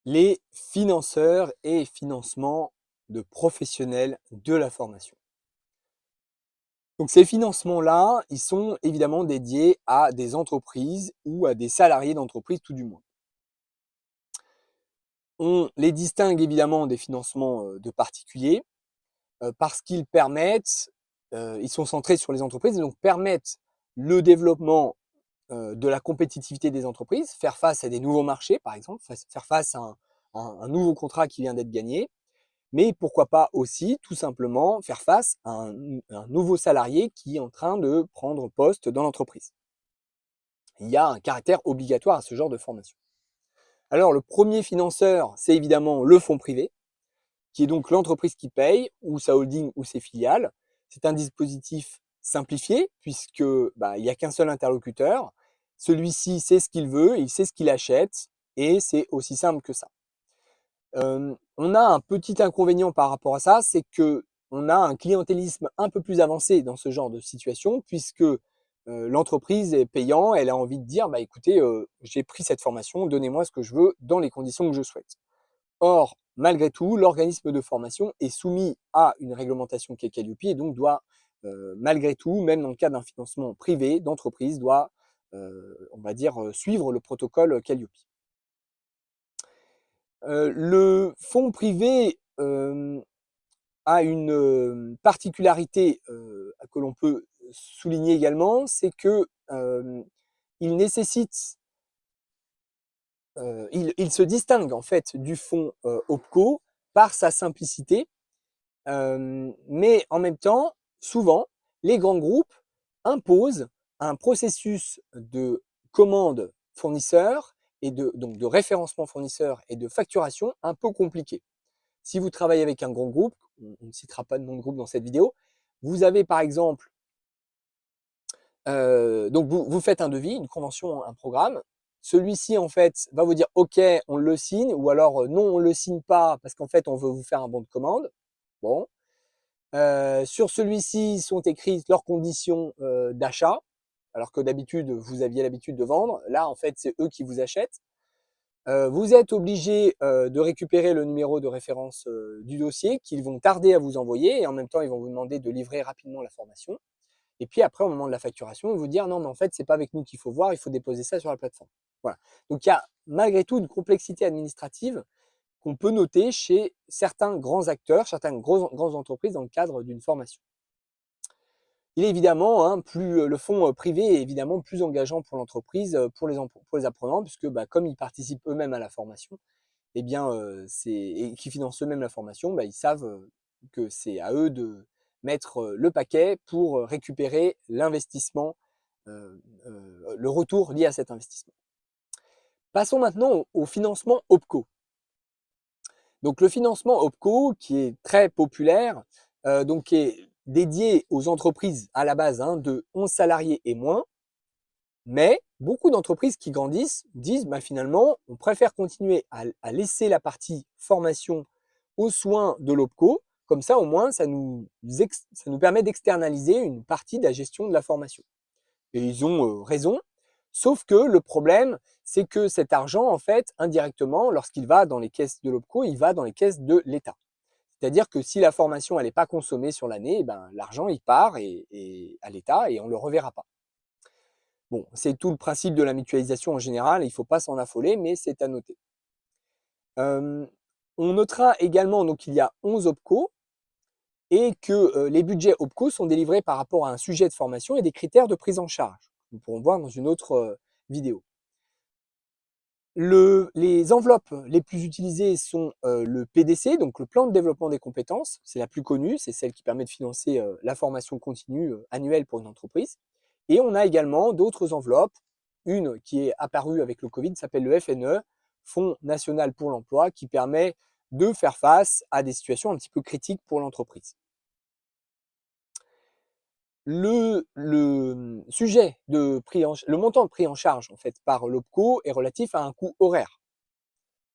les financeurs et financements de professionnels de la formation. Donc ces financements-là, ils sont évidemment dédiés à des entreprises ou à des salariés d'entreprise tout du moins. On les distingue évidemment des financements de particuliers parce qu'ils permettent, ils sont centrés sur les entreprises et donc permettent le développement de la compétitivité des entreprises, faire face à des nouveaux marchés par exemple, faire face à un nouveau contrat qui vient d'être gagné, mais pourquoi pas aussi tout simplement faire face à un nouveau salarié qui est en train de prendre poste dans l'entreprise. Il y a un caractère obligatoire à ce genre de formation. Alors le premier financeur, c'est évidemment le fonds privé, qui est donc l'entreprise qui paye, ou sa holding ou ses filiales. C'est un dispositif simplifié, puisque il n'y a qu'un seul interlocuteur. Celui-ci sait ce qu'il veut, il sait ce qu'il achète, et c'est aussi simple que ça. On a un petit inconvénient par rapport à ça, c'est que on a un clientélisme un peu plus avancé dans ce genre de situation, puisque l'entreprise est payant, elle a envie de dire, bah écoutez, j'ai pris cette formation, donnez-moi ce que je veux dans les conditions que je souhaite. Or, malgré tout, l'organisme de formation est soumis à une réglementation qui est Calliope et donc doit, malgré tout, même dans le cas d'un financement privé d'entreprise, doit, on va dire, suivre le protocole Calliope. Le fonds privé a une particularité que l'on peut souligner également, c'est que il nécessite, il se distingue en fait du fonds OPCO par sa simplicité, mais en même temps, souvent, les grands groupes imposent un processus de commande fournisseur et donc de référencement fournisseur et de facturation un peu compliqué. Si vous travaillez avec un grand groupe, on ne citera pas de nom de groupe dans cette vidéo, vous avez par exemple, donc vous faites un devis, une convention, un programme. Celui-ci, en fait, va vous dire OK, on le signe, ou alors non, on ne le signe pas parce qu'en fait, on veut vous faire un bon de commande. Bon. Sur celui-ci sont écrites leurs conditions d'achat, alors que d'habitude, vous aviez l'habitude de vendre. Là, en fait, c'est eux qui vous achètent. Vous êtes obligé de récupérer le numéro de référence du dossier qu'ils vont tarder à vous envoyer et en même temps, ils vont vous demander de livrer rapidement la formation. Et puis après, au moment de la facturation, ils vont vous dire non, mais en fait, c'est pas avec nous qu'il faut voir, il faut déposer ça sur la plateforme. Voilà. Donc il y a malgré tout une complexité administrative qu'on peut noter chez certains grands acteurs, certaines grandes entreprises dans le cadre d'une formation. Il est évidemment, hein, plus le fonds privé est évidemment plus engageant pour l'entreprise, pour les apprenants, puisque comme ils participent eux-mêmes à la formation, eh bien, et qui financent eux-mêmes la formation, ils savent que c'est à eux de mettre le paquet pour récupérer l'investissement, le retour lié à cet investissement. Passons maintenant au financement OPCO. Donc le financement OPCO, qui est très populaire, donc qui est dédié aux entreprises à la base de 11 salariés et moins, mais beaucoup d'entreprises qui grandissent disent finalement, on préfère continuer à laisser la partie formation aux soins de l'OPCO, comme ça au moins ça nous permet d'externaliser une partie de la gestion de la formation. Et ils ont raison, sauf que le problème, c'est que cet argent, en fait, indirectement, lorsqu'il va dans les caisses de l'OPCO, il va dans les caisses de l'État. C'est-à-dire que si la formation elle n'est pas consommée sur l'année, l'argent il part à l'État et on ne le reverra pas. Bon, c'est tout le principe de la mutualisation en général, il ne faut pas s'en affoler, mais c'est à noter. On notera également qu'il y a 11 OPCO et que les budgets OPCO sont délivrés par rapport à un sujet de formation et des critères de prise en charge. Nous pourrons voir dans une autre vidéo. Les enveloppes les plus utilisées sont le PDC, donc le plan de développement des compétences, c'est la plus connue, c'est celle qui permet de financer la formation continue annuelle pour une entreprise. Et on a également d'autres enveloppes, une qui est apparue avec le Covid s'appelle le FNE, Fonds national pour l'emploi, qui permet de faire face à des situations un petit peu critiques pour l'entreprise. Le montant de pris en charge en fait, par l'OPCO est relatif à un coût horaire,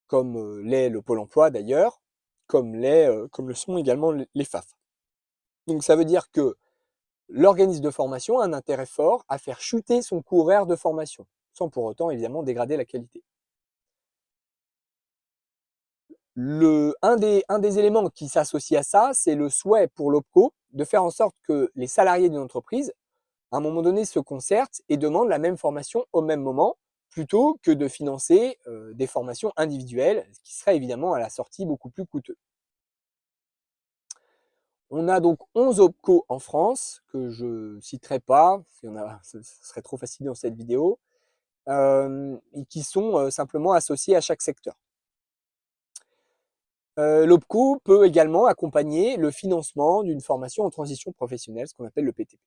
comme l'est le Pôle emploi d'ailleurs, comme le sont également les FAF. Donc ça veut dire que l'organisme de formation a un intérêt fort à faire chuter son coût horaire de formation, sans pour autant évidemment dégrader la qualité. Un des éléments qui s'associe à ça, c'est le souhait pour l'OPCO de faire en sorte que les salariés d'une entreprise, à un moment donné, se concertent et demandent la même formation au même moment, plutôt que de financer des formations individuelles, ce qui serait évidemment à la sortie beaucoup plus coûteux. On a donc 11 OPCO en France, que je ne citerai pas, parce qu'il y en a, ce serait trop facile dans cette vidéo, et qui sont simplement associés à chaque secteur. L'OPCO peut également accompagner le financement d'une formation en transition professionnelle, ce qu'on appelle le PTP.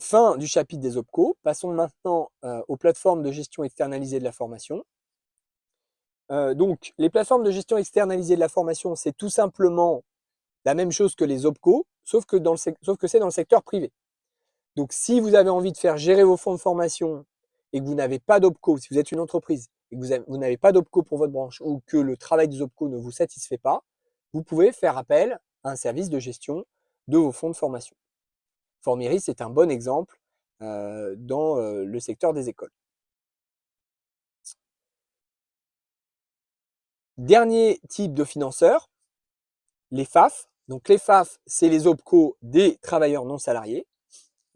Fin du chapitre des OPCO. Passons maintenant aux plateformes de gestion externalisée de la formation. Donc, les plateformes de gestion externalisée de la formation, c'est tout simplement la même chose que les OPCO, sauf que c'est dans le secteur privé. Donc, si vous avez envie de faire gérer vos fonds de formation et que vous n'avez pas d'OPCO, si vous êtes une entreprise et que vous n'avez pas d'OPCO pour votre branche ou que le travail des OPCO ne vous satisfait pas, vous pouvez faire appel à un service de gestion de vos fonds de formation. Formiris, c'est un bon exemple dans le secteur des écoles. Dernier type de financeurs, les FAF. Donc les FAF, c'est les OPCO des travailleurs non salariés.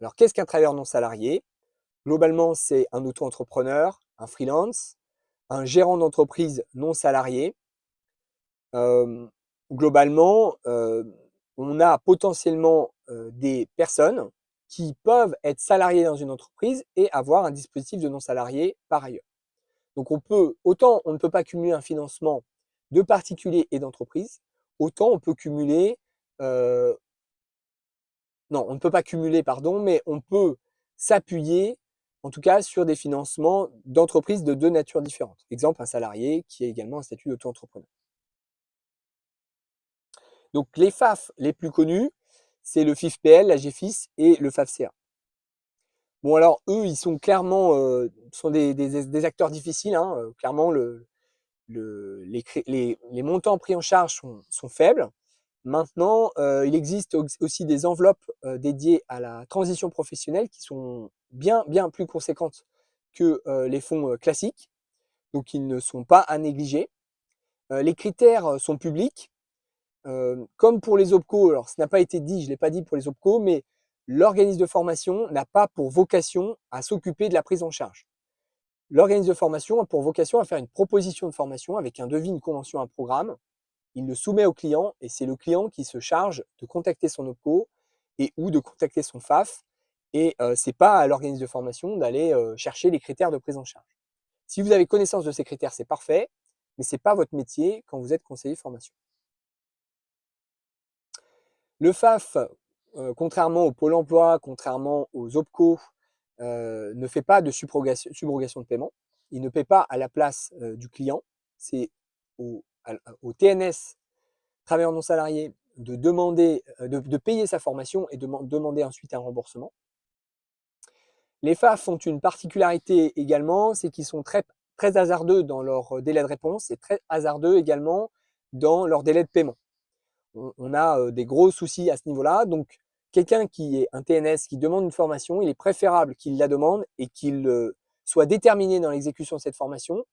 Alors qu'est-ce qu'un travailleur non salarié? Globalement, c'est un auto-entrepreneur, un freelance, un gérant d'entreprise non salarié. Globalement, on a potentiellement des personnes qui peuvent être salariées dans une entreprise et avoir un dispositif de non salarié par ailleurs. Donc autant on ne peut pas cumuler un financement de particuliers et d'entreprises, autant on peut cumuler, non, on ne peut pas cumuler, pardon, mais on peut s'appuyer, en tout cas, sur des financements d'entreprises de deux natures différentes. Exemple, un salarié qui a également un statut d'auto-entrepreneur. Donc, les FAF les plus connus, c'est le FIFPL, la GFIS et le FAFCA. Bon, alors, eux, ils sont clairement sont des acteurs difficiles. Hein, clairement, les montants pris en charge sont faibles. Maintenant, il existe aussi des enveloppes dédiées à la transition professionnelle qui sont bien plus conséquentes que les fonds classiques, donc ils ne sont pas à négliger. Les critères sont publics, comme pour les OPCO. Alors, ça n'a pas été dit, je ne l'ai pas dit pour les OPCO, mais l'organisme de formation n'a pas pour vocation à s'occuper de la prise en charge. L'organisme de formation a pour vocation à faire une proposition de formation avec un devis, une convention, un programme. Il le soumet au client et c'est le client qui se charge de contacter son OPCO et ou de contacter son FAF. Et ce n'est pas à l'organisme de formation d'aller chercher les critères de prise en charge. Si vous avez connaissance de ces critères, c'est parfait, mais ce n'est pas votre métier quand vous êtes conseiller formation. Le FAF, contrairement au Pôle emploi, contrairement aux OPCO, ne fait pas de subrogation de paiement. Il ne paie pas à la place du client. C'est au TNS, travailleur non salarié, de demander, de payer sa formation et de demander ensuite un remboursement. Les FAF ont une particularité également, c'est qu'ils sont très hasardeux dans leur délai de réponse et très hasardeux également dans leur délai de paiement. On a des gros soucis à ce niveau-là. Donc, quelqu'un qui est un TNS, qui demande une formation, il est préférable qu'il la demande et qu'il soit déterminé dans l'exécution de cette formation,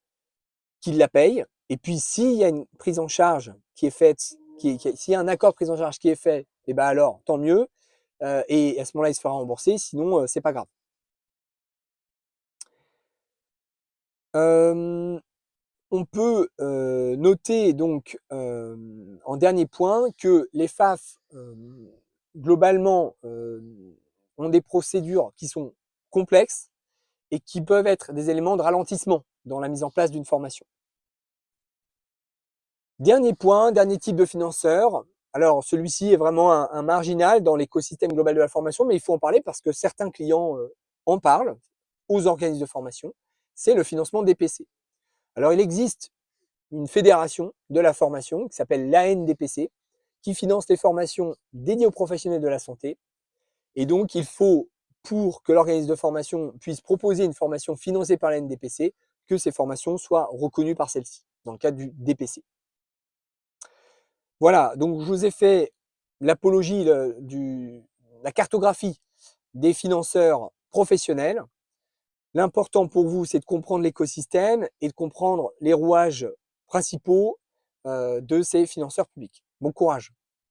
qu'il la paye. Et puis, s'il y a une prise en charge qui est faite, s'il y a un accord de prise en charge qui est fait, et ben alors, tant mieux. Et à ce moment-là, il se fera rembourser. Sinon, c'est pas grave. On peut noter donc en dernier point que les FAF globalement ont des procédures qui sont complexes et qui peuvent être des éléments de ralentissement dans la mise en place d'une formation. Dernier point, dernier type de financeur. Alors celui-ci est vraiment un marginal dans l'écosystème global de la formation, mais il faut en parler parce que certains clients en parlent aux organismes de formation. C'est le financement DPC. Alors il existe une fédération de la formation qui s'appelle l'ANDPC, qui finance les formations dédiées aux professionnels de la santé. Et donc, il faut, pour que l'organisme de formation puisse proposer une formation financée par l'ANDPC, que ces formations soient reconnues par celle-ci, dans le cadre du DPC. Voilà, donc je vous ai fait l'apologie, la cartographie des financeurs professionnels. L'important pour vous, c'est de comprendre l'écosystème et de comprendre les rouages principaux de ces financeurs publics. Bon courage.